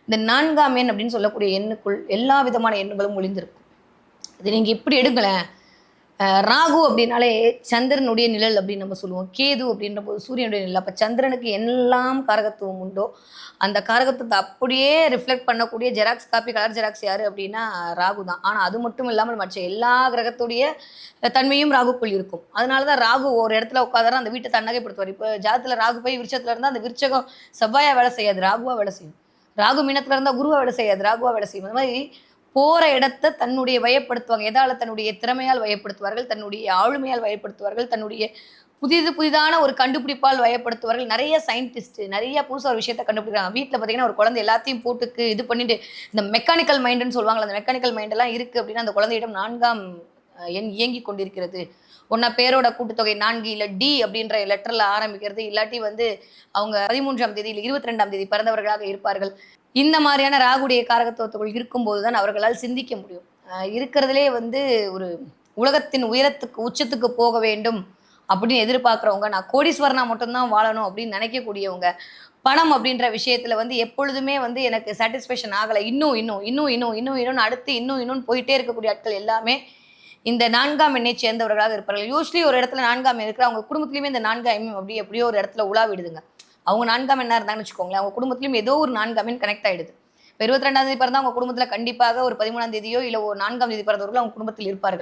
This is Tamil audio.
இந்த 4ஆம் எண் அப்படின்னு சொல்லக்கூடிய எண்ணுக்குள் எல்லா விதமான எண்ணுகளும் ஒளிந்திருக்கும். இது நீங்க இப்படி எடுங்களேன். ராகு அப்படின்னாலே சந்திரனுடைய நிழல் அப்படின்னு நம்ம சொல்லுவோம். கேது அப்படின்ற போது சூரியனுடைய நிழல். அப்ப சந்திரனுக்கு எல்லாம் காரகத்துவம் உண்டோ, அந்த காரகத்துவத்த அப்படியே ரிஃப்ளெக்ட் பண்ணக்கூடிய ஜெராக்ஸ் காப்பி, கலர் ஜெராக்ஸ் யாரு அப்படின்னா ராகு தான். ஆனா அது மட்டும் இல்லாமல் மற்ற எல்லா கிரகத்துடைய தன்மையும் ராகுக்குள் இருக்கும். அதனால தான் ராகு ஒரு இடத்துல உட்கார்ந்தாருன்னா அந்த வீட்ட தன்னகைப்படுத்துவார். இப்ப ஜாதகத்துல ராகு போய் விருச்சத்துல இருந்தா அந்த விருச்சகம் செவ்வாயா வேலை செய்யாது, ராகுவா வேலை செய்யும். ராகு மீனத்துல இருந்தா குருவா வேலை செய்யாது, ராகுவா வேலை செய்யும். அந்த மாதிரி போற இடத்த தன்னுடைய வயப்படுத்துவாங்க. எதால? தன்னுடைய திறமையால் வயப்படுத்துவார்கள், தன்னுடைய ஆளுமையால் வயப்படுத்துவார்கள், தன்னுடைய புதிதான ஒரு கண்டுபிடிப்பால் வயப்படுத்துவார்கள். நிறைய சயின்டிஸ்ட் நிறைய புதுசா ஒரு விஷயத்த கண்டுபிடிக்கிறாங்க. வீட்ல பார்த்தீங்கன்னா, ஒரு குழந்தை எல்லாத்தையும் போட்டுக்கு இது பண்ணிட்டு இந்த மெக்கானிக்கல் மைண்டுன்னு சொல்லுவாங்கல்ல, அந்த மெக்கானிக்கல் மைண்ட் எல்லாம் இருக்கு அப்படின்னா, அந்த குழந்தையிடம் 4ஆம் எண் இயங்கிக் கொண்டிருக்கிறது. ஒண்ணா பேரோட கூட்டுத்தொகை 4 இல்ல டி அப்படின்ற லெட்டர்ல ஆரம்பிக்கிறது. இல்லாட்டி வந்து அவங்க 13ஆம் தேதி இல்ல 22ஆம் தேதி பிறந்தவர்களாக இருப்பார்கள். இந்த மாதிரியான ராகுடைய காரகத்துவத்துக்குள் இருக்கும்போது தான் அவர்களால் சிந்திக்க முடியும். இருக்கிறதுலே வந்து ஒரு உலகத்தின் உயரத்துக்கு உச்சத்துக்கு போக வேண்டும் அப்படின்னு எதிர்பார்க்குறவங்க, நான் கோடீஸ்வரனா மட்டும்தான் வாழணும் அப்படின்னு நினைக்கக்கூடியவங்க, பணம் அப்படின்ற விஷயத்துல வந்து எப்பொழுதுமே வந்து எனக்கு சாட்டிஸ்ஃபேக்ஷன் ஆகலை, இன்னும் அடுத்து இன்னும்னு போயிட்டே இருக்கக்கூடிய ஆட்கள் எல்லாமே இந்த 4ஆம் எண்ணை சேர்ந்தவர்களாக இருப்பார்கள். யூஸ்வலி ஒரு இடத்துல 4ஆம் எண் இருக்கிற அவங்க குடும்பத்திலயுமே இந்த 4ஆம் எண் எப்படியோ ஒரு இடத்துல உலாவிடுதுங்க. அவங்க 4ஆம் எண்ணா இருந்தாங்கன்னு வச்சுக்கோங்களேன், அவங்க குடும்பத்திலயும் ஏதோ ஒரு 4ஆம் எண் கனெக்ட் ஆயிடுது. இப்போ 22ஆம் தேதி பிறந்தா அவங்க குடும்பத்துல கண்டிப்பாக ஒரு 13ஆம் தேதியோ இல்ல ஒரு 4ஆம் தேதி பிறந்தவர்களோ அவங்க குடும்பத்தில் இருப்பார்கள்.